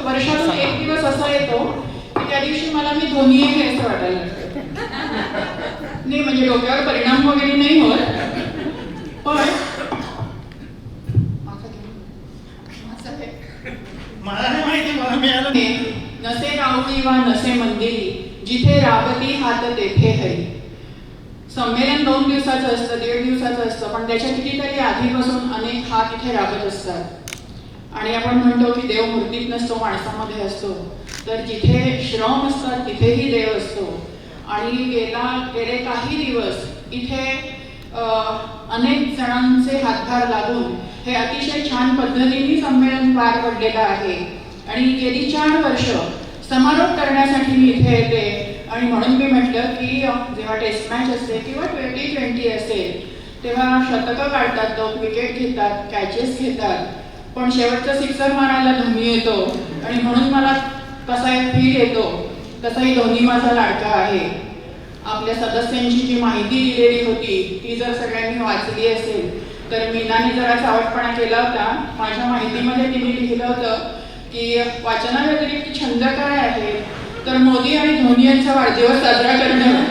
वर्षातून एक दिवस असा येतो की त्या दिवशी मला मी धोनी आहे असं वाटायला लागतं. नाही म्हणजे डोक्यावर परिणाम वगैरे नाही होत, पण मला नाही माहिती, मला मिळालं. नसे राऊळी वा नसे मंदिरी, जिथे राबती हात तेथे हरी. संमेलन 2 दिवसाचं असतं, 1.5 दिवसाचं असतं, पण त्याच्या कितीतरी आधीपासून अनेक हात इथे राबत असतात. आणि आपण म्हणतो की देव मूर्तीत नसतो, माणसामध्ये असतो. तर जिथे श्रम असतात तिथेही देव असतो. आणि गेले काही दिवस इथे अनेक जणांचे हातभार लागून हे अतिशय छान पद्धतीने संमेलन पार पडलेलं आहे. आणि गेली 4 वर्ष समारोप करण्यासाठी मी इथे येते. आणि म्हणून मी म्हटलं की जेव्हा टेस्ट मॅच असते किंवा 2020 असेल तेव्हा शतकं काढतात लोक, विकेट घेतात, कॅचेस घेतात, पण शेवटचा सिक्सर मारायला धोनी येतो. आणि म्हणून मला कसा एक फील येतो, तसाही धोनी माझा लाडका आहे. आपल्या सदस्यांची जी माहिती दिलेली होती ती जर सगळ्यांनी वाचली असेल तर मीनाने जरा चावटपणा केला होता. माझ्या माहितीमध्ये तिने लिहिलं होतं की वाचनाव्यतिरिक्त छंद काय आहे, तर मोदी आणि धोनी यांचा वाढदिवस साजरा करणं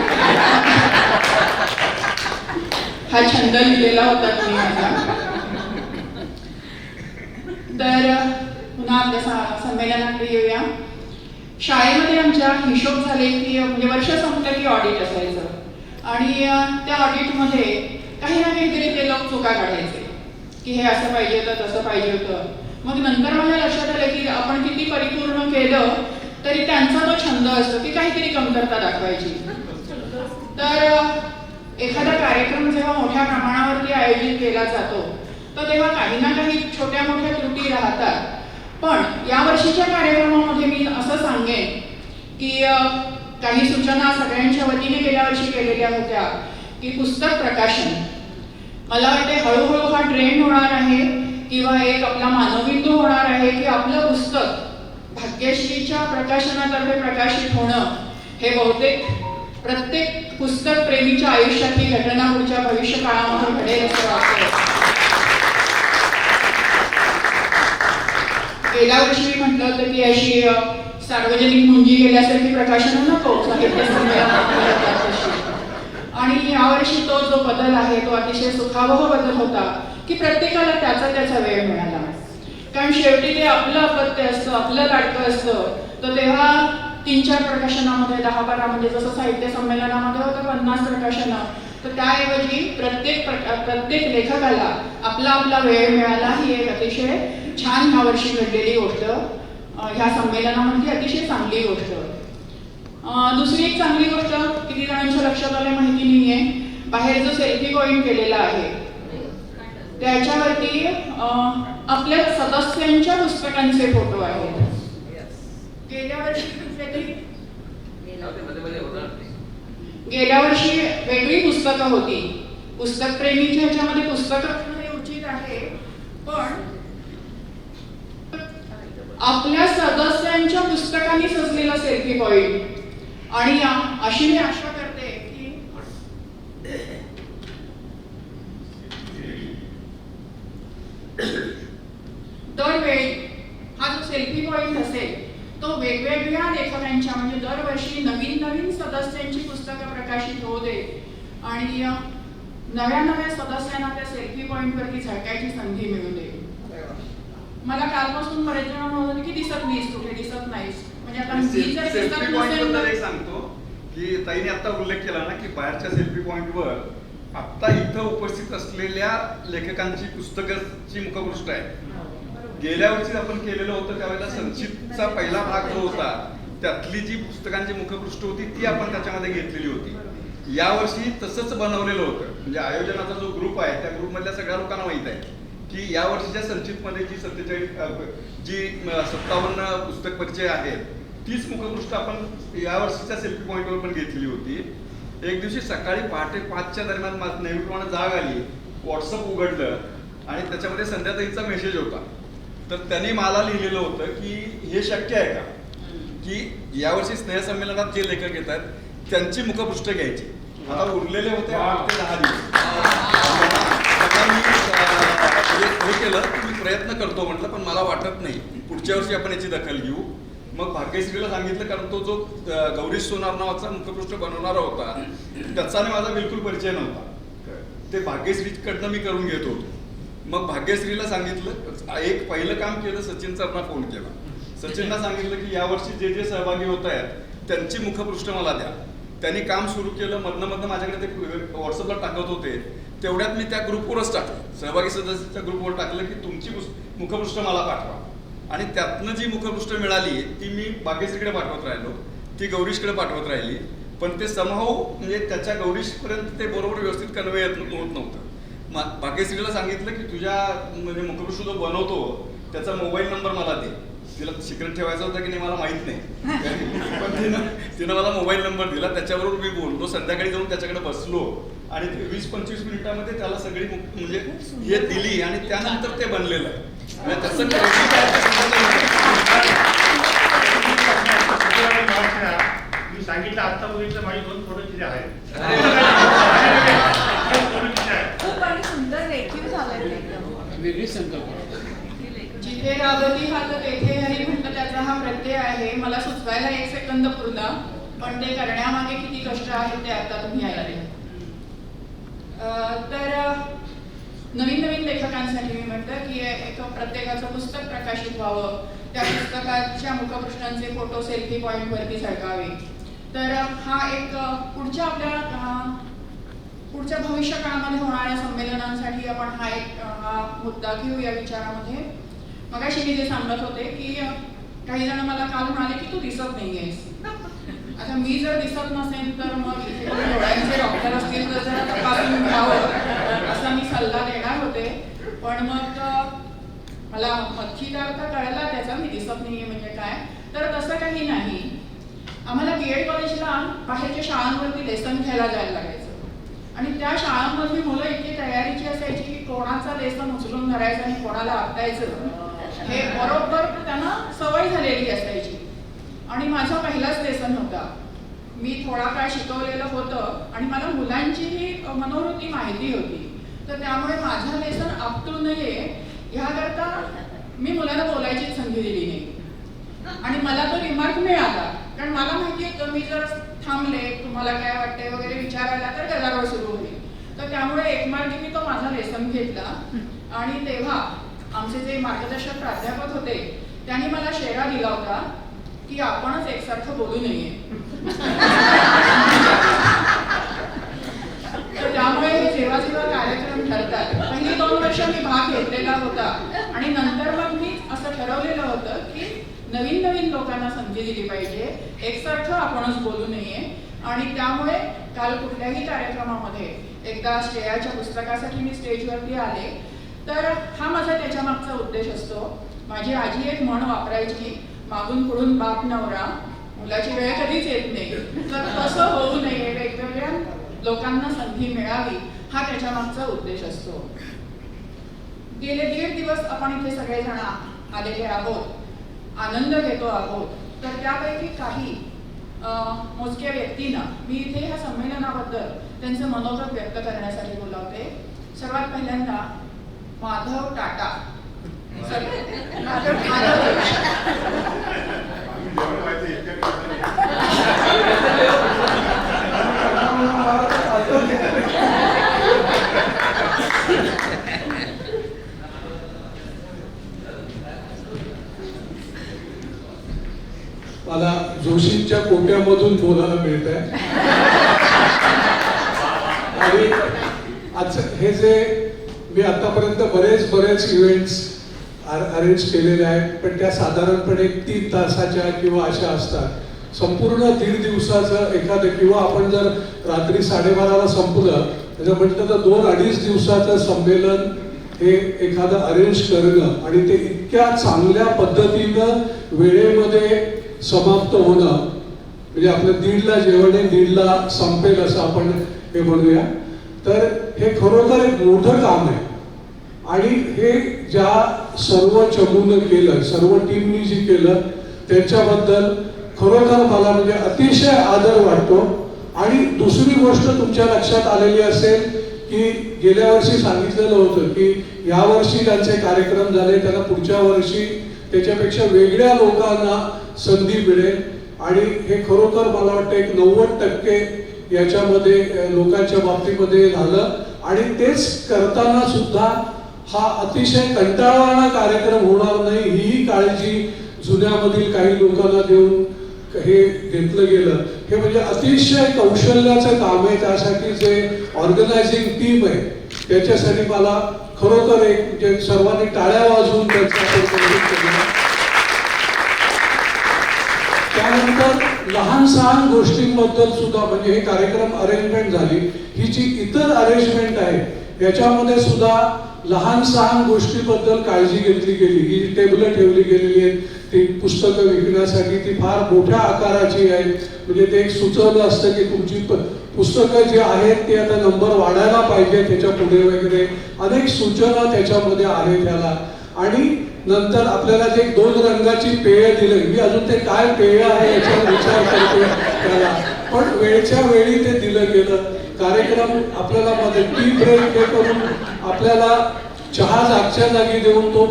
हा छंद लिहिलेला होता तिने माझा. तर पुन्हा आपल्या संमेलनाकडे येऊया. शाळेमध्ये आमच्या हिशोब झाले की म्हणजे वर्ष संपलं की ऑडिट असायचं आणि त्या ऑडिटमध्ये काही ना काहीतरी ते लोक चुका काढायचे की हे असं पाहिजे होतं, तसं पाहिजे होतं. मग नंतर माझ्या लक्षात आलं की आपण किती परिपूर्ण केलं तरी त्यांचा तो छंद असतो की काहीतरी कमतरता दाखवायची. तर एखादा कार्यक्रम जेव्हा मोठ्या प्रमाणावरती आयोजित केला जातो तर तेव्हा काही ना काही छोट्या मोठ्या त्रुटी राहतात. पण यावर्षीच्या कार्यक्रमामध्ये मी असं सांगेन की काही सूचना सगळ्यांच्या वतीने गेल्या वर्षी केलेल्या होत्या की पुस्तक प्रकाशन. मला वाटते हळूहळू हा ट्रेंड होणार आहे किंवा एक आपला मानवबिंदू होणार आहे की आपलं पुस्तक भाग्यश्रीच्या प्रकाशनातर्फे प्रकाशित होणं हे बहुतेक प्रत्येक पुस्तक प्रेमीच्या आयुष्यात ही घटना पुढच्या भविष्य काळामध्ये घडेल असं वाटतं. गेल्या वर्षी मी म्हटलं होतं की अशी सार्वजनिक मुंजी गेल्यासारखी प्रकाशनं नको साहित्य संमेलनात. आणि यावर्षी तो जो बदल आहे तो अतिशय सुखावह बदल होता की प्रत्येकाला त्याचा वेळ मिळाला. कारण शेवटी ते आपलं अपत्य असतं, आपलं लाडकं असतं. तर तेव्हा 3-4 प्रकाशनामध्ये 10-12 म्हणजे जसं साहित्य संमेलनामध्ये होतं 50 प्रकाशनं, तर त्याऐवजी प्रत्येक लेखकाला आपला वेळ मिळाला. ही एक अतिशय छान ह्या वर्षी घडलेली गोष्ट, ह्या संमेलनामध्ये अतिशय चांगली गोष्ट. दुसरी एक चांगली गोष्ट किती जणांच्या लक्षात आल्या माहिती नाहीये, बाहेर जो सेल्फी पॉइंट केलेला आहे त्याच्यावरती आपल्या सदस्यांच्या पुस्तकांचे फोटो आहेत. गेल्या वर्षी वेगळी पुस्तकं होती. पुस्तक प्रेमीच्या ह्याच्यामध्ये पुस्तकं असणं हे उचित आहे, पण आपल्या सदस्यांच्या पुस्तकांनी सजलेला सेल्फी पॉइंट. आणि अशी मी आशा करते की दरवेळी हा जो सेल्फी पॉइंट असेल तो वेगवेगळ्या लेखकांच्या म्हणजे दरवर्षी नवीन सदस्यांची पुस्तकं प्रकाशित होऊ दे आणि नव्या सदस्यांना त्या सेल्फी पॉइंट वरती झळकायची संधी मिळू दे. मला कालपासून बरेच जण म्हणत होते की दिसत नाहीस, कुठे दिसत नाहीस. म्हणजे आता मी जर सेल्फी पॉइंट बद्दल एक सांगतो की ताईने आता उल्लेख केला ना की बाहेरच्या सेल्फी पॉइंटवर आता इथं उपस्थित असलेल्या लेखकांची पुस्तकाची मुखपृष्ठ आहे. गेल्या वर्षी आपण केलेलं होतं त्यावेळेला संचितचा पहिला भाग जो होता त्यातली जी पुस्तकांची मुखपृष्ठ होती ती आपण त्याच्यामध्ये घेतलेली होती. यावर्षी तसंच बनवलेलं होतं. म्हणजे आयोजनाचा जो ग्रुप आहे त्या ग्रुपमधल्या सगळ्या लोकांना माहित आहे की या वर्षीच्या संचितमध्ये जी 57 पुस्तक परिचय आहेत तीच मुखपृष्ठ आपण या वर्षीच्या सेल्फी पॉइंटवर पण घेतली होती. एक दिवशी सकाळी पहाटे 5च्या दरम्यान नेहमीप्रमाणे जाग आली, व्हॉट्सअप उघडलं आणि त्याच्यामध्ये संध्याताईचा मेसेज होता. तर त्यांनी मला लिहिलेलं होतं की हे शक्य आहे का. की यावर्षी स्नेहसंमेलनात जे लेखक येतात त्यांची मुखपृष्ठ घ्यायची. आता उरलेले होते 8 ते 10 दिवस. आता मी हे केलं की मी प्रयत्न करतो म्हटलं, पण मला वाटत नाही पुढच्या वर्षी आपण याची दखल घेऊ. मग भाग्यश्रीला सांगितलं, कारण तो जो गौरीश सोनार नावाचा मुखपृष्ठ बनवणारा होता त्याचा आणि माझा बिलकुल परिचय नव्हता. ते भाग्यश्रीकडनं मी करून घेत होतो. मग भाग्यश्रीला सांगितलं, एक पहिलं काम केलं, सचिन सरना फोन केला. सचिनला सांगितलं की यावर्षी जे जे सहभागी होत आहेत त्यांची मुखपृष्ठ मला द्या. त्यांनी काम सुरू केलं. मधनं माझ्याकडे ते व्हॉट्सअपला टाकत होते, तेवढ्यात मी त्या ग्रुपवरच टाकलं, सहभागी सदस्याच्या ग्रुपवर टाकलं की तुमची मुखपृष्ठ मला पाठवा. आणि त्यातनं जी मुखपृष्ठ मिळाली ती मी भाग्यश्रीकडे पाठवत राहिलो, ती गौरीशकडे पाठवत राहिली. पण ते समहाऊ म्हणजे त्याच्या गौरीशपर्यंत ते बरोबर व्यवस्थित कन्वे होत नव्हतं. भाग्यश्रीला सांगितलं की तुझ्या म्हणजे मुखपृष्ठ जो बनवतो त्याचा मोबाईल नंबर मला दे. तिला सिक्रेट ठेवायचा होता की नाही मला माहित नाही, पण तिनं मला मोबाईल नंबर दिला. त्याच्याबरोबर मी बोललो. संध्याकाळी जाऊन त्याच्याकडे बसलो आणि 20-25 मिनिटांमध्ये त्याला सगळी म्हणजे हे दिली आणि त्यानंतर ते बनलेलं आहे. म्हणजे त्याचं क्रेडिट आहे ते मी सांगितलं आता बघितलं माझी 2 फोटो तिथे आहेत. खूप आणि सुंदर रेखीव झालंय एकदम. वेगळी संकल्पना. जिथे राबती हात तेथे हरी म्हटलं त्याचा हा प्रत्यय आहे. मला सुचवायला 1 सेकंद पुरला, पण ते करण्यामागे किती कष्ट आहेत ते आता तुम्ही ऐकले. तर नवीन लेखकांसाठी मी म्हटलं की एक प्रत्येकाचं पुस्तक प्रकाशित व्हावं, त्या पुस्तकाच्या मुखपृष्ठांचे फोटो सेल्फी पॉईंटवरती झळकावे. तर हा एक पुढच्या भविष्य काळामध्ये होणाऱ्या संमेलनांसाठी आपण हा मुद्दा घेऊ या विचारामध्ये. मगाशी मी जे सांगत होते की काही जण मला काल म्हणाले की तू दिसत नाहीयेस. आता मी जर दिसत नसेल तर मग डोळ्यांचे डॉक्टर असतील तर जरा तपासून घ्यावं असा मी सल्ला देणार होते. पण मग मला मच्छीचा अर्थ कळला त्याचा, मी दिसत नाहीये म्हणजे काय. तर तसं काही नाही. आम्हाला BEd कॉलेजला बाहेरच्या शाळांवरती लेसन घ्यायला जायला लागायचं आणि त्या शाळांमधली मुलं इतकी तयारीची असायची की कोणाचा लेसन उचलून धरायचं आणि कोणाला आपटायचं हे बरोबर त्यांना सवय झालेली असायची. आणि माझा पहिलाच लेसन होता. मी थोडा काळ शिकवलेलं होतं आणि मला मुलांचीही मनोवृत्ती माहिती होती. तर त्यामुळे माझा लेसन आपटू नये ह्याकरता मी मुलांना बोलायचीच संधी दिली नाही. आणि मला तो रिमार्क मिळाला, कारण मला माहिती होतं मी जर थांबले तुम्हाला काय वाटतंय वगैरे विचारायला तर गदारोळ सुरू होईल. तर त्यामुळे एकमार्गी मी तो माझा लेसन घेतला. आणि तेव्हा आमचे जे मार्गदर्शक प्राध्यापक होते त्यांनी मला शेरा दिला होता की आपणच एकसारखं बोलू नये. तर त्यामुळे हे जेव्हा कार्यक्रम ठरतात, पहिली 2 वर्ष मी भाग घेतलेला होता आणि नंतर मग मी असं ठरवलेलं होतं की नवीन लोकांना संधी दिली पाहिजे, एकसारखं आपणच बोलू नये. आणि त्यामुळे काल कुठल्याही कार्यक्रमामध्ये एकदा श्रेयाच्या पुस्तकासाठी मी स्टेजवरती आले तर हा माझा त्याच्या मागचा उद्देश असतो. माझी आजी एक म्हण वापरायची, मागून पुढून बाप नवरा, मुलाची वेळ कधीच येत नाही. तर तसं होऊ नये, वेगवेगळ्या लोकांना संधी मिळावी हा त्याच्या मागचा उद्देश असतो. गेले 1.5 दिवस आपण इथे सगळेजण आलेले आहोत, आनंद घेतो आहोत. तर त्यापैकी काही मोजक्या व्यक्तींना मी इथे ह्या संमेलनाबद्दल त्यांचं मनोगत व्यक्त करण्यासाठी बोलावते. सर्वात पहिल्यांदा माधव टाटा. मला जोशींच्या कोट्यामधून बोलायला मिळत आहे. आणि आज हे जे मी आतापर्यंत बरेच इव्हेंट्स अरेंज केलेले आहेत, पण त्या साधारणपणे 3 तासाच्या किंवा अशा असतात. संपूर्ण 1.5 दिवसाचं एखादं, किंवा आपण जर रात्री 12:30ला संपलं त्याचं म्हटलं तर 2-2.5 दिवसाचं संमेलन हे एखादं अरेंज करणं आणि ते इतक्या चांगल्या पद्धतीनं वेळेमध्ये समाप्त होणं, म्हणजे आपलं 1:30ला जेवण आहे, 1:30ला संपेल असं आपण हे म्हणूया. तर हे खरोखर एक मोठं काम आहे. आणि हे ज्या सर्व चमूनं केलं, सर्व टीमनी जे केलं त्याच्याबद्दल खरोखर मला म्हणजे अतिशय आदर वाटतो. आणि दुसरी गोष्ट तुमच्या लक्षात आलेली असेल की गेल्या वर्षी सांगितलेलं होतं की यावर्षी ज्यांचे कार्यक्रम झाले त्यांना पुढच्या वर्षी त्याच्यापेक्षा वेगळ्या लोकांना संधी मिळेल. आणि हे खरोखर मला वाटतं एक 90% याच्यामध्ये लोकांच्या बाबतीमध्ये झालं. आणि तेच करताना सुद्धा हा अतिशय कंटाळवाणा कार्यक्रम होणार नाही ही काळजी जुन्यामधील काही लोकांना देऊन हे घेतलं गेलं. हे म्हणजे अतिशय कौशल्याचं काम आहे. त्यासाठी जे ऑर्गनायझिंग टीम आहे त्याच्यासाठी मला खरोखर एक म्हणजे सर्वांनी टाळ्या वाजवून त्याचं कौतुक केलं. त्यानंतर लहान सहान गोष्टींबद्दल सुद्धा म्हणजे हे कार्यक्रम अरेंजमेंट झाली, ही जी इतर अरेंजमेंट आहे याच्यामध्ये सुद्धा लहान सहान गोष्टीबद्दल काळजी घेतली गेली. ही टेबल ठेवली गेलेली आहेत, ती पुस्तकं विकण्यासाठी ती फार मोठ्या आकाराची आहेत. म्हणजे ते एक सुचवलं असतं की तुमची पुस्तकं जी आहेत ते आता नंबर वाढायला पाहिजे त्याच्या पुढे वगैरे अनेक सूचना त्याच्यामध्ये आहेत ह्याला. आणि नंतर आपल्याला जे 2 रंगाची पेय दिली, मी अजून ते काय पेय आहे याच्यावर विचार करतो त्याला, पण वेळच्या वेळी ते दिलं गेलं. कार्यक्रम आपल्याला मध्ये टी ब्रेक हे करून आपल्याला चहा जागच्या जागी देऊन तो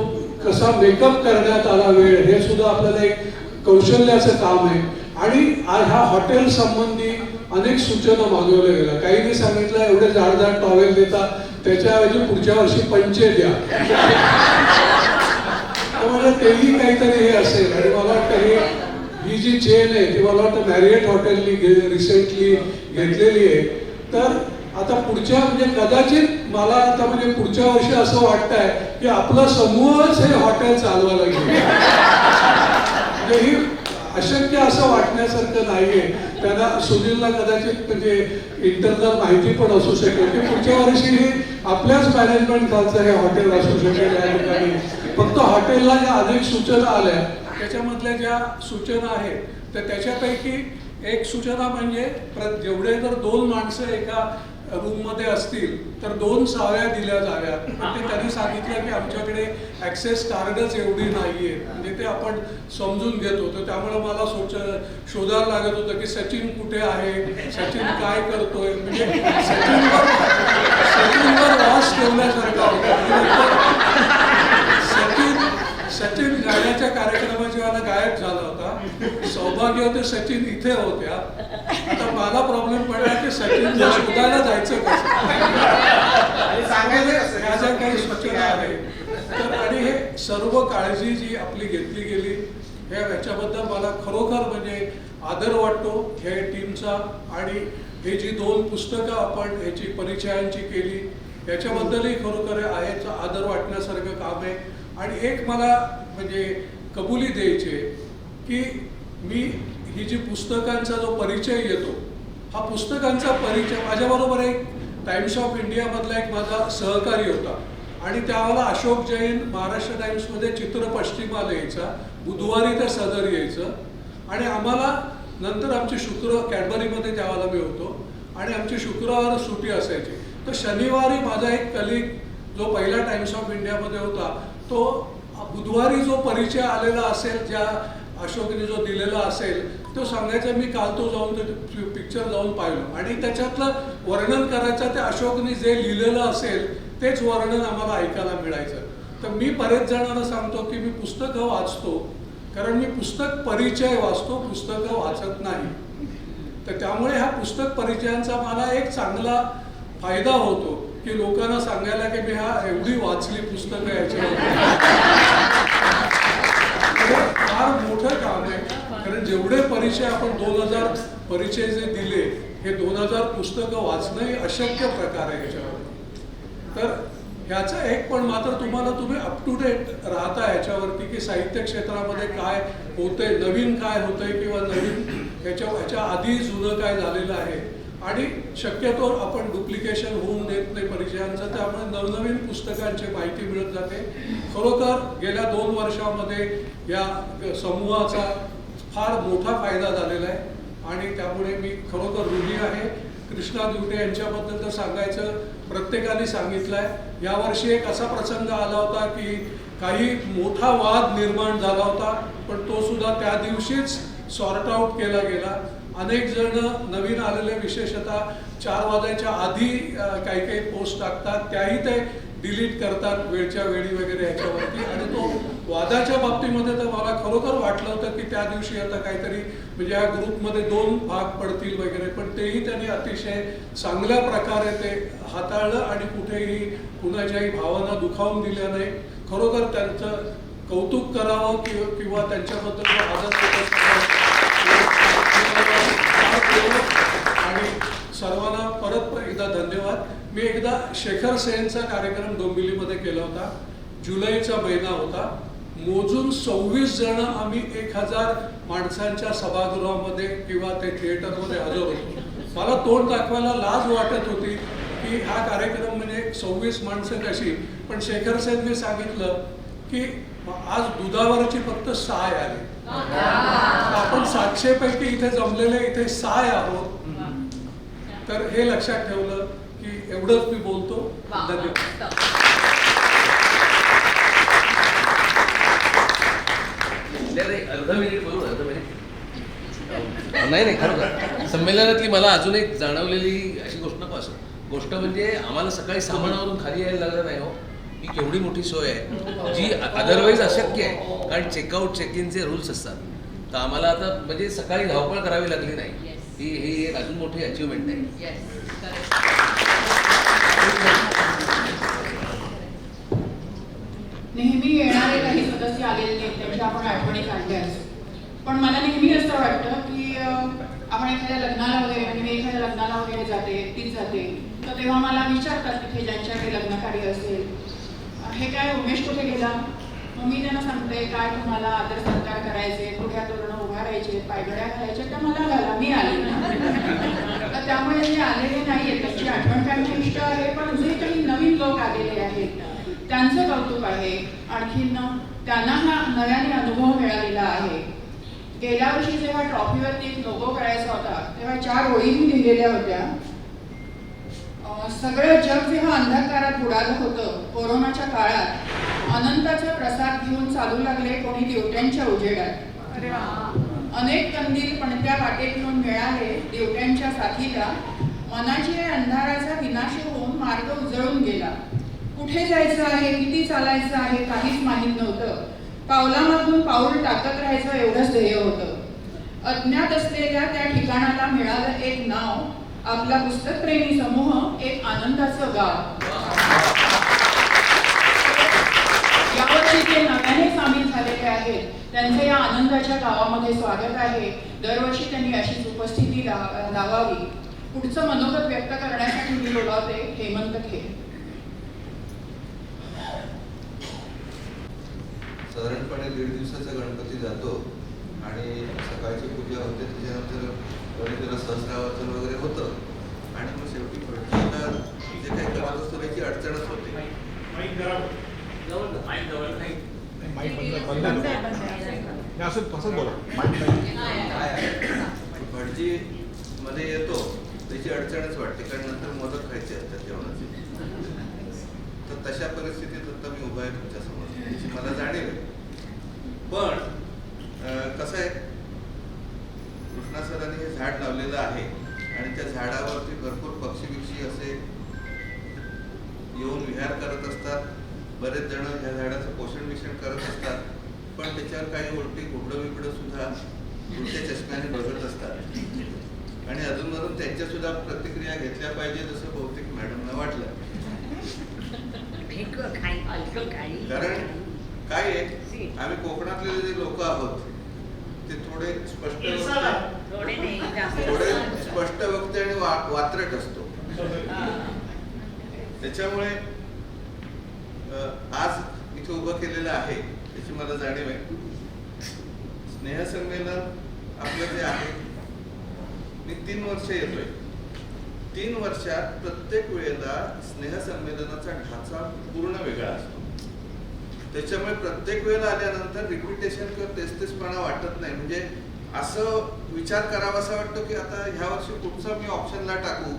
कसा मेकअप करण्यात आला वेळ, हे सुद्धा आपल्याला एक कौशल्याचं काम आहे. आणि ह्या हॉटेल संबंधी अनेक सूचना मागवल्या गेल्या. काहींनी सांगितलं एवढे जाड टॉवेल देता त्याच्याऐवजी पुढच्या वर्षी पंचे द्या. त्यामुळे तेही काहीतरी हे असेल. आणि मला वाटतं ही जी चेन आहे ती मला वाटतं मॅरियट हॉटेलनी रिसेंटली घेतलेली आहे. तर आता पुढच्या म्हणजे कदाचित मला आता म्हणजे पुढच्या वर्षी असं वाटतंय की आपला समूहच हे हॉटेल चालवायला घेईल. म्हणजे ही अशक्य असं वाटण्यासारखं नाहीये. त्यांना सुनीलला कदाचित म्हणजे इंटरनल माहिती पण असू शकेल की पुढच्या वर्षी हे आपल्याच मॅनेजमेंट खालचं हे हॉटेल असू शकेल या ठिकाणी. फक्त हॉटेलला ज्या अनेक सूचना आल्या त्याच्यामधल्या ज्या सूचना आहेत तर त्याच्यापैकी एक सूचना म्हणजे जेवढे जर 2 माणसं एका रूममध्ये असतील तर 2 सावळ्या दिल्या जाव्यात. पण ते त्यांनी सांगितलं की आमच्याकडे ॲक्सेस कार्डच एवढी नाही आहे, म्हणजे ते आपण समजून घेत होतो. त्यामुळे मला शोधायला लागत होतं की सचिन कुठे आहे, सचिन काय करतोय. म्हणजे सचिनवर वॉच ठेवल्यासारखा होता. सचिन गाण्याच्या कार्यक्रमाच्या वेळेला गायब झाला होता. सौभाग्य होते सचिन इथे होत्या. आता मला प्रॉब्लेम पडला की सचिनला शोधायला जायचं कसं, ह्या ज्या काही सूचना आहेत. तर आणि हे सर्व काळजी जी आपली घेतली गेली ह्याच्याबद्दल मला खरोखर म्हणजे आदर वाटतो हे टीमचा. आणि हे जी 2 पुस्तकं आपण ह्याची परिचयांची केली याच्याबद्दलही खरोखर आहे आदर वाटण्यासारखं काम आहे. आणि एक मला म्हणजे कबुली द्यायची आहे की मी ही जी पुस्तकांचा जो परिचय येतो हा पुस्तकांचा परिचय माझ्याबरोबर एक टाइम्स ऑफ इंडियामधला एक माझा सहकारी होता. आणि त्यावेळेला अशोक जैन महाराष्ट्र टाइम्समध्ये चित्र पश्चिमाला यायचा, बुधवारी ते सदर यायचं. आणि आम्हाला नंतर आमची कॅडबरीमध्ये त्यावेळेला मी होतो आणि आमची शुक्रवार सुट्टी असायची. तर शनिवारी माझा एक कलिग जो पहिला टाइम्स ऑफ इंडियामध्ये होता तो बुधवारी जो परिचय आलेला असेल ज्या अशोकने जो दिलेला असेल तो सांगायचा मी काल तो जाऊन ते पिक्चर जाऊन पाहिलो. आणि त्याच्यातलं वर्णन करायचं ते अशोकने जे लिहिलेलं असेल तेच वर्णन आम्हाला ऐकायला मिळायचं. तर मी बरेच जणांना सांगतो की मी पुस्तकं वाचतो कारण मी पुस्तक परिचय वाचतो, पुस्तकं वाचत नाही. तर त्यामुळे ह्या पुस्तक परिचयांचा मला एक चांगला फायदा होतो की लोकांना सांगायला की मी एवढी वाचली पुस्तकं याच्यावर. फार मोठं काम आहे कारण जेवढे परिचय आपण 2000 परिचय जे दिले हे 2000 पुस्तकं वाचणंही अशक्य प्रकार आहे याच्यावर. तर ह्याचं एक पण मात्र तुम्ही अप टू डेट राहता ह्याच्यावरती की साहित्य क्षेत्रामध्ये काय होतंय, नवीन काय होतंय किंवा नवीन ह्याच्या आधी जुनं काय झालेलं आहे. आणि शक्यतो आपण डुप्लिकेशन होऊन देत नाही परिचयांचं, त्यामुळे नवनवीन पुस्तकांची माहिती मिळत जाते. खरोखर गेल्या 2 वर्षामध्ये या समूहाचा फार मोठा फायदा झालेला आहे आणि त्यामुळे मी खरोखर ऋणी आहे. कृष्णा दिवटे यांच्याबद्दल तर सांगायचं प्रत्येकाने सांगितलंय. यावर्षी एक असा प्रसंग आला होता की काही मोठा वाद निर्माण झाला होता, पण तो सुद्धा त्या दिवशीच सॉर्ट आउट केला गेला. अनेक जण नवीन आलेले विशेषतः 4 वाजायच्या आधी काही काही पोस्ट टाकतात, त्याही ते डिलीट करतात वेळच्या वेळी वगैरे ह्याच्यावरती. आणि तो वादाच्या बाबतीमध्ये तर मला खरोखर वाटलं होतं की त्या दिवशी आता काहीतरी म्हणजे या ग्रुपमध्ये 2 भाग पडतील वगैरे, पण तेही त्यांनी अतिशय चांगल्या प्रकारे ते हाताळलं आणि कुठेही कुणाच्याही भावना दुखावून दिल्या नाही. खरोखर त्यांचं कौतुक करावं किंवा त्यांच्याबद्दल आदर आणि सर्वांना परत एकदा धन्यवाद. मी एकदा शेखर सेनचा कार्यक्रम डोंबिवलीमध्ये केला होता. जुलैचा महिना होता. मोजून 26 जण आम्ही 1000 माणसांच्या सभागृहामध्ये किंवा ते थिएटरमध्ये हजर होतो. मला तोंड दाखवायला लाज वाटत होती की हा कार्यक्रम म्हणजे 26 माणसं कशी. पण शेखर सेनने सांगितलं की आज दुधावरची फक्त 6 आली. आपण 700 पैकी इथे जमलेले इथे 6 आहोत. तर हे लक्षात ठेवलं की एवढंच मी बोलतो. धन्यवाद. अर्ध मिनिट बोलू. नाही खरं संमेलनातली मला अजून एक जाणवलेली अशी गोष्ट म्हणजे आम्हाला सकाळी सामानावरून खाली यायला लागलं नाही हो. ही केवढी मोठी सोय आहे जी अदरवाईज अशक्य आहे, कारण चेकआउट चेक इनचे रूल्स असतात. तर आम्हाला आता म्हणजे सकाळी धावपळ करावी लागली नाही. ही एक अजून मोठी अचिव्हमेंट आहे. नेहमी येणारे काही सदस्य आलेले नाहीत, त्यांच्या आपण आठवणी काढल्याच. पण मला नेहमी असं वाटतं की आपण एखाद्या लग्नाला वगैरे म्हणजे मी एखाद्या लग्नाला वगैरे जाते, एकटीच जाते, तर तेव्हा मला विचारतात तिथे ज्यांच्याकडे लग्नकार्य असेल, हे काय उमेश कुठे गेला. मग मी त्यांना सांगते काय तुम्हाला आदर सत्कार करायचे, पुढ्या तोरणं उभा राहायचे, पायघड्या घालायच्या, तर मला घाला, मी आले ना. तर त्यामुळे जे आलेले नाहीये त्यांची आठवण काढणं इष्ट आहे. पण जे काही नवीन लोक आलेले आहेत त्यांचं कौतुक आहे. आणखीन त्यांना हा नव्याने अनुभव मिळालेला आहे. गेल्या वर्षी जेव्हा ट्रॉफीवरती एक लोगो करायचा होता तेव्हा 4 ओळी मी लिहिलेल्या होत्या. सगळं जग जेव्हा अंधकारात बुडालं होतं कोरोनाच्या काळात, अनंताचा प्रसाद घेऊन चालू लागले कोणी दिवट्यांच्या उजेडात. अनेक कंदील पणत्या वाटेत घेऊन मिळाले दिवट्यांच्या साथीला. मनाची अंधाराचा विनाश होऊन मार्ग उजळून गेला. कुठे जायचं आहे, किती चालायचं आहे काहीच माहीत नव्हतं. पावलामागून पाऊल टाकत राहायचं एवढंच ध्येय होतं. अज्ञात असलेल्या त्या ठिकाणाला मिळालं एक नाव, आपला पुस्तकप्रेमी समूह, एक आनंदाचं गाव. यावर्षी ते नव्याने सामील झालेले आहेत, त्यांचे या आनंदाच्या गावामध्ये स्वागत आहे. दरवर्षी त्यांनी अशीच उपस्थिती लावावी. पुढचं मनोगत व्यक्त करण्यासाठी मी बोलावते हेमंत खेर. साधारणपणे 1.5 दिवसाचा गणपती जातो आणि सकाळची पूजा होते, त्याच्यानंतर गणपतीला सहस्रावचन वगैरे होतं आणि मग शेवटी भटजीला जे काही करत असतो त्याची अडचणच होते. भटजी मध्ये येतो त्याची अडचणच वाटते, कारण नंतर मोदक खायचे असतात जेवणाचे. तर तशा परिस्थितीत आता मी उभा आहे तुमच्यासमोर, त्याची मला जाणीव आहे. पण कसं आहे, कृष्णा सरांनी हे झाड लावलेलं आहे आणि त्या झाडावरती भरपूर पक्षी असे येऊन विहार करत असतात. बरेच जण ह्या झाडाचं पोषण करत असतात, पण त्याच्यावर काही उलटी घुबडं बिबडं सुद्धा उलट्या चष्म्याने बघत असतात. आणि अजून त्यांच्या सुद्धा प्रतिक्रिया घेतल्या पाहिजे, जसं बहुतेक मॅडमना वाटलं. कारण काय आहे, आम्ही कोकणातले जे लोक आहोत ते थोडे स्पष्ट वक्ते आणि वात्रट असतो. त्याच्यामुळे आज इथे उभं केलेलं आहे त्याची मला जाणीव आहे. स्नेहसंमेलन आपलं जे आहे, मी 3 वर्ष येतोय. 3 वर्षात प्रत्येक वेळेला स्नेहसंमेलनाचा ढाचा पूर्ण वेगळा असतो. त्याच्यामुळे प्रत्येक वेळेला आल्यानंतर रिपिटेशन किंवा तेचतेचपणा वाटत नाही. म्हणजे असं विचार करावा असं वाटतं की आता ह्या वर्षी पुढचा मी ऑप्शनला टाकू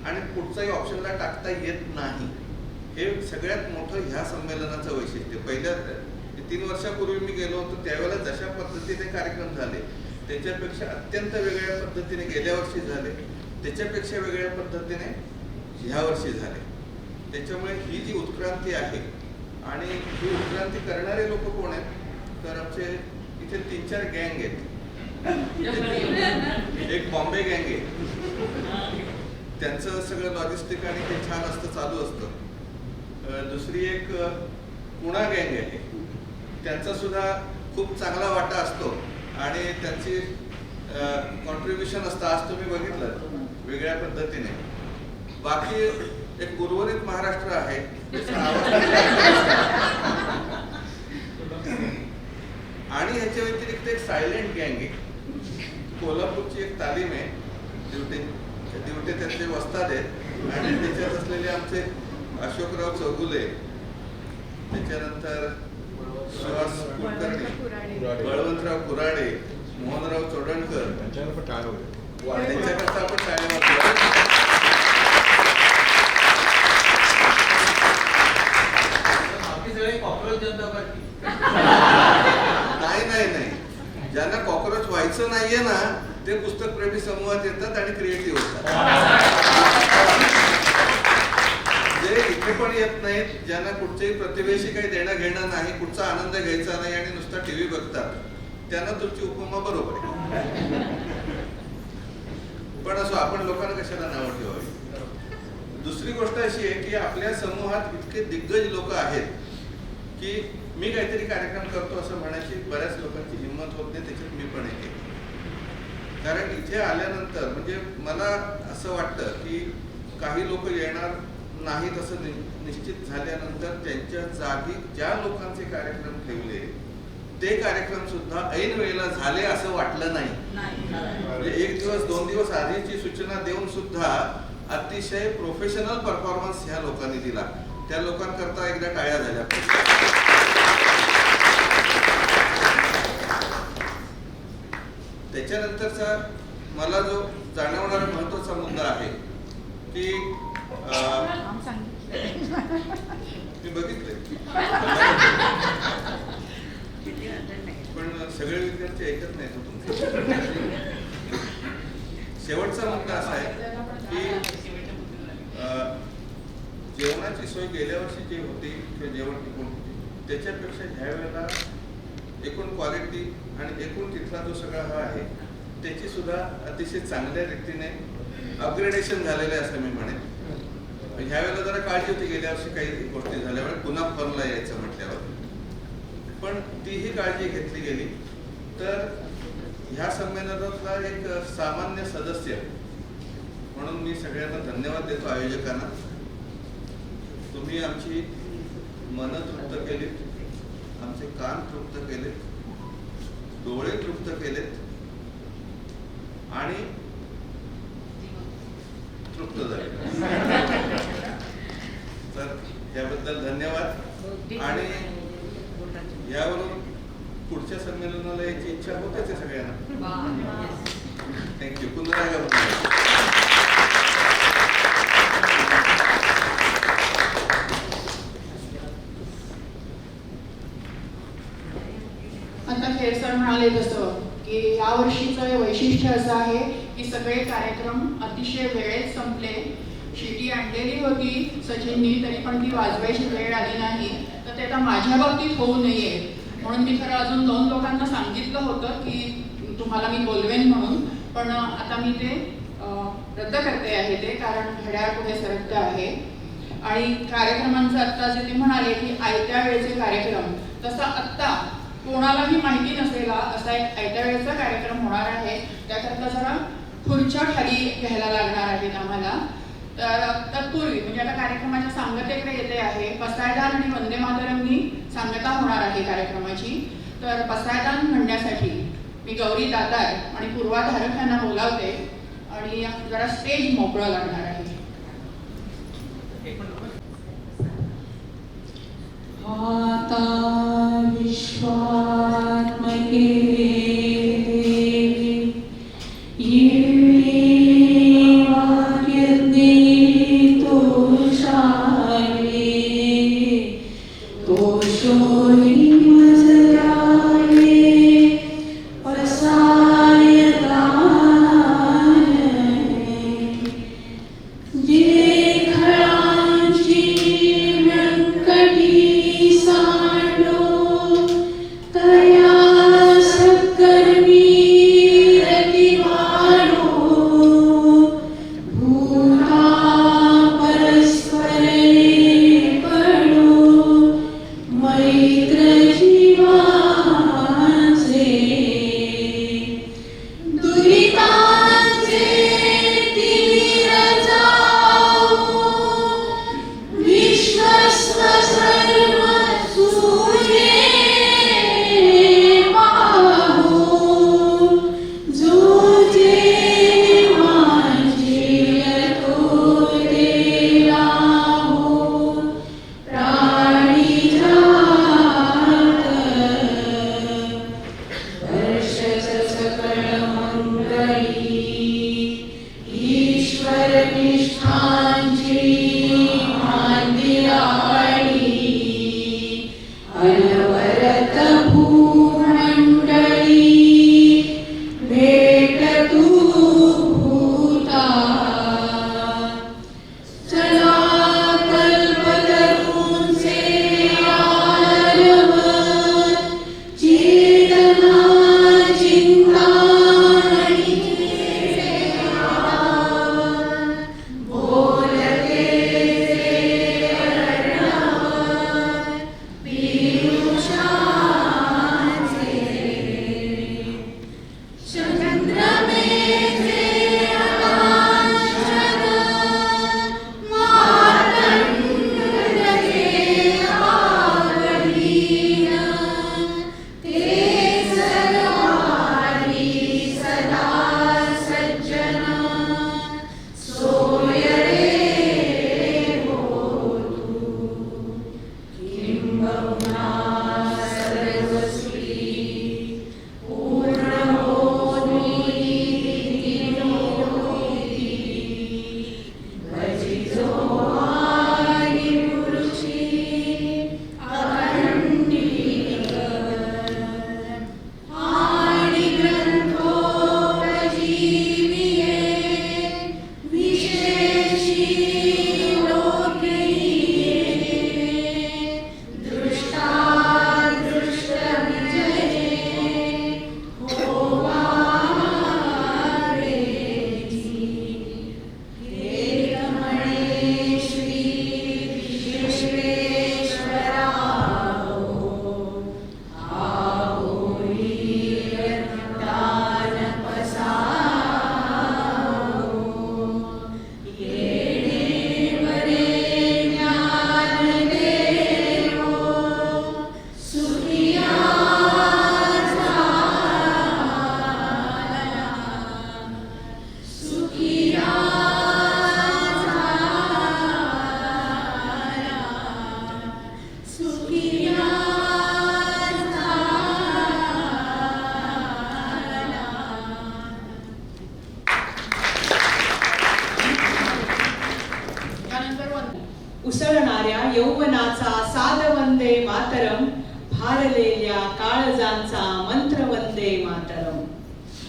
आणि पुढचाही ऑप्शनला टाकता येत नाही. हे सगळ्यात मोठं ह्या संमेलनाचं वैशिष्ट्य. पहिल्या 3 वर्षापूर्वी मी गेलो होतो त्यावेळेला जशा पद्धतीने कार्यक्रम झाले त्याच्यापेक्षा अत्यंत वेगळ्या पद्धतीने गेल्या वर्षी झाले, त्याच्यापेक्षा वेगळ्या पद्धतीने ह्या वर्षी झाले. त्याच्यामुळे ही जी उत्क्रांती आहे आणि ही उत्क्रांती करणारे लोक कोण आहेत तर आमचे इथे 3-4 गँग आहेत. एक बॉम्बे गँग आहे, त्यांचं सगळं लॉजिस्टिक आणि ते छान असतं, चालू असतं. दुसरी एक पुणा गँग आहे, त्यांचा सुद्धा खूप चांगला वाटा असतो आणि त्यांची कॉन्ट्रीब्युशन असतं. आज तुम्ही बघितलं वेगळ्या पद्धतीने. बाकी एक उर्वरित महाराष्ट्र आहे त्याचा आवाज आणि ह्याच्या व्यतिरिक्त एक सायलेंट गँग आहे. कोल्हापूरची एक तालीम आहे, दिवटे त्यातले वस्ताद आहेत आणि त्याच्यात असलेले आमचे अशोकराव चौगुले, त्याच्यानंतर सुहास कुलकर्णी, बळवंतराव कुराडे, मोहनराव चोडणकर, त्यांच्याकरता आपण टाळ्या वाजवूया. नाही, ज्यांना कॉक्रोच व्हायचं नाहीये ना ते पुस्तक प्रेमी समूहात येतात आणि क्रिएटिव्ह होतात. जे इथे पण येत नाहीत, ज्यांना कुठच्याही प्रतिभेशी काही देणं घेणं नाही, कुठचा आनंद घ्यायचा नाही आणि नुसता टीव्ही बघतात, त्यांना तुमची उपमा बरोबर आहे. पण असो, आपण लोकांना कशाला नावं ठेवावी. दुसरी गोष्ट अशी आहे की आपल्या समूहात इतके दिग्गज लोक आहेत की मी काहीतरी कार्यक्रम करतो असं म्हणायची बऱ्याच लोकांची हिंमत होत नाही. त्याच्यात मी पण एक. कारण इथे आल्यानंतर म्हणजे मला असं वाटतं की काही लोक येणार नाहीत असं निश्चित झाल्यानंतर त्यांच्या जागी ज्या लोकांचे कार्यक्रम ठेवले ते कार्यक्रम सुद्धा ऐन वेळेला झाले असं वाटलं नाही. म्हणजे 1 दिवस 2 दिवस आधीची सूचना देऊन सुद्धा अतिशय प्रोफेशनल परफॉर्मन्स ह्या लोकांनी दिला. त्या लोकांकरता एकदा टाळ्या झाल्या. त्याच्यानंतरचा मला जो जाणवणारा महत्वाचा मुद्दा आहे की मी बघितलंय पण सगळे विद्यार्थी ऐकत नाहीत तुमचे. शेवटचा मुद्दा असा आहे की जेवणाची सोय गेल्या वर्षी जी होती किंवा जेवण टिकून होती त्याच्यापेक्षा ह्या वेळेला एकूण क्वालिटी आणि एकूण तिथला जो सगळा हा आहे त्याची सुद्धा अतिशय चांगल्या रीतीने अपग्रेडेशन झालेलं आहे असं मी म्हणेन. ह्या वेळेला जरा काळजी होती गेल्या वर्षी काही गोष्टी झाल्यामुळे पुन्हा फॉर्मला यायचं म्हटल्यावर, पण तीही काळजी घेतली गेली. तर ह्या संमेलनातला एक सामान्य सदस्य म्हणून मी सगळ्यांना धन्यवाद देतो आयोजकांना. तुम्ही आमची मनं तृप्त केलीत, आमचे कान तृप्त केलेत, डोळे तृप्त केलेत आणि तृप्त झाले. तर याबद्दल धन्यवाद. आणि यावरून पुढच्या संमेलनाला याची इच्छा होतेच आहे सगळ्यांना. थँक्यू. पुन्हा आता खेर सर म्हणाले तसं की या वर्षीचं वैशिष्ट्य असं आहे की सगळे कार्यक्रम अतिशय वेळेत संपले. शिटी आणलेली होती सचिननी, तरी पण ती वाजवायची वेळ आली नाही. तर ते आता माझ्या बाबतीत होऊ नये म्हणून मी खरं अजून 2 लोकांना सांगितलं होतं की तुम्हाला मी बोलवेन म्हणून, पण आता मी ते रद्द करते आहे ते, कारण घड्याळ पुढे सरकतं आहे. आणि कार्यक्रमांचं आत्ता जे ते म्हणाले की आयत्या वेळेचे कार्यक्रम, तसं आत्ता कोणालाही माहिती नसेल असा एक आयत्या वेळेचा कार्यक्रम होणार आहे. त्याकरता जरा खुर्च्या खाली घ्यायला लागणार आहेत आम्हाला. तर तत्पूर्वी म्हणजे आता कार्यक्रमाच्या सांगतेकडे येते आहे. पसायदान आणि वंदे मातरमनी सांगता होणार आहे कार्यक्रमाची. तर पसायदान म्हणण्यासाठी मी गौरी दातार आणि पूर्वा धारक यांना बोलावते आणि जरा स्टेज मोकळं लागणार आहे. आता विश्वात्मके वाक्यज्ञे तोषावे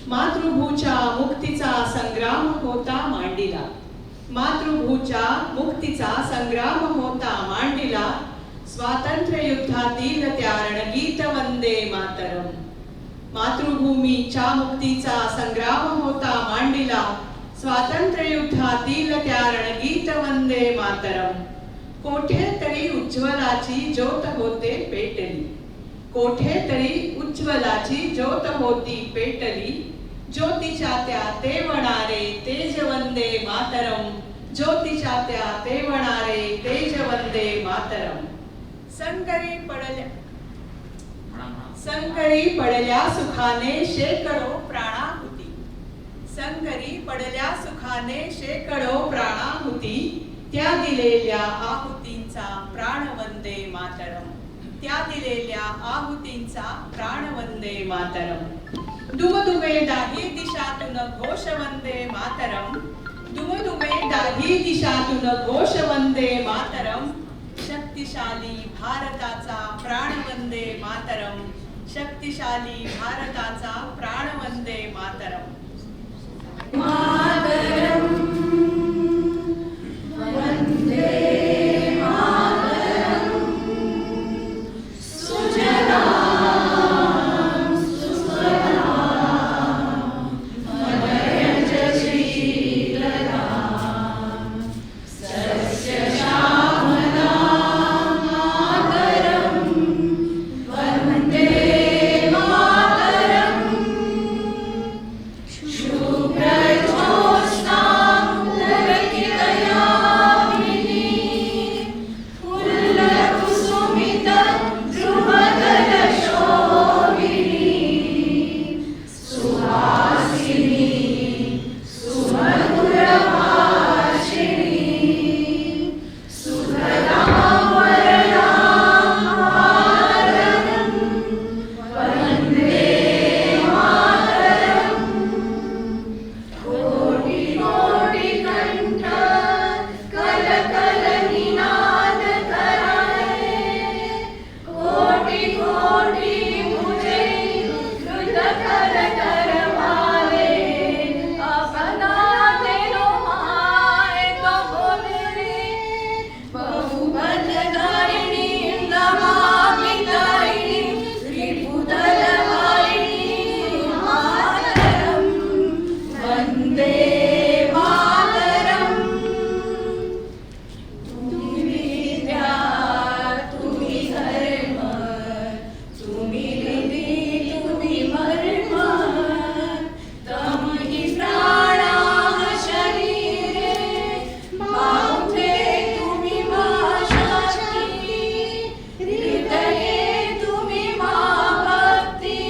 मातृभूच्या मुक्तीचा संग्राम होता मांडीला. मातृभूच्या मुक्तीचा संग्राम होता मांडीला. स्वातंत्र्य युद्धातील त्या रणगीत वंदे मातरम. मातृभूमीच्या मुक्तीचा संग्राम होता मांडीला. स्वातंत्र्य युद्धातील त्या रणगीत वंदे मातरम. कोठे तरी उज्ज्वलाची ज्योत होते पेटली. कोठे तरी उज्ज्वलाची ज्योत होती पेटली. ज्योतीच्या त्या तेवणारे तेज वंदे मातरम. ज्योतीच्या त्या तेवणारे तेज वंदे मातरम. संकरी पडल्या सुखाने शेकडो प्राणाहुती. संकरी पडल्या सुखाने शेकडो प्राणाहुती. त्या दिलेल्या आहुतींचा प्राण वंदे मातरम. त्या दिलेल्या आहुतींचा प्राण वंदे मातरम. दुमदुमे दाही दिशातून घोष वंदे मातरम. दुमदुमे दाही दिशातून घोष वंदे मातरम. शक्तिशाली भारताचा प्राण वंदे मातरम. शक्तिशाली भारताचा प्राण वंदे मातरम. मातरम वंदे मातरम. सुजलां सुफलां मलयज शीतलां सस्यश्यामलां मातरम. वंदे मातरम. शुभ्रज्योत्स्नां पुलकितयामिनी. फुल्लकुसुमितद्रुमदलशोभिनी. सुहासिनी सुमधुरभाषिणी. सुखदां वरदां मातरम्. वन्दे मातरम्. कोटि कोटि कंठ कल कल निनाद कराए. कोटि कोटि मुझे कृत कर करवाए. अपना तेरो माए तो बोले रे. बहुबल धारिणी नमामि तारिणी. त्रिभुतल वारिणी मातरम. वंदे मातरम. तुम्ही विद्या तुम्ही धर्म तुम्ही निधी तुम्ही मर्म. तमहि प्राणाः शरीरे बाहुते तुम्ही मा शक्ती. हृदये तुम्ही मा भक्ती.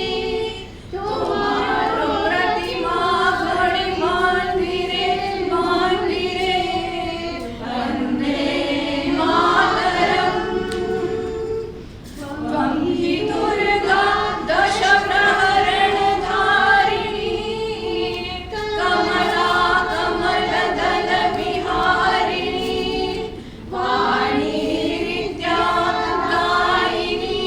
तुम्हारो प्रतिमा घडी मंदिरे मंदिरे. वंदे मातरम. वंदे दुर्गा दश प्रहरण धारिणी. कमला कमल दल विहारिणी. वाणी विद्या दायिनी.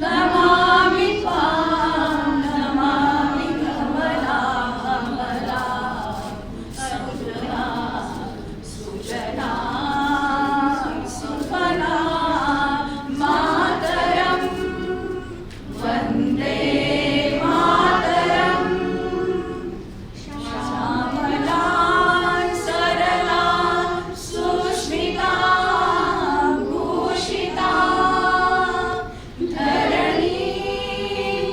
नमामि त्वां नमामि कमला कमला. सुजला सुजला सुफला मातरम. वंदे मातरम. श्यामला सरला सुस्मिता भूषिता. धरणी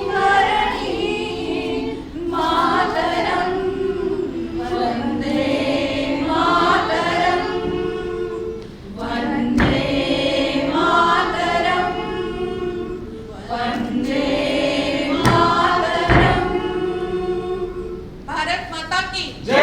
भरणी मातरम. वंदे मातरम. वंदे मातरम. वंदे मातरम. भारत माता की जय.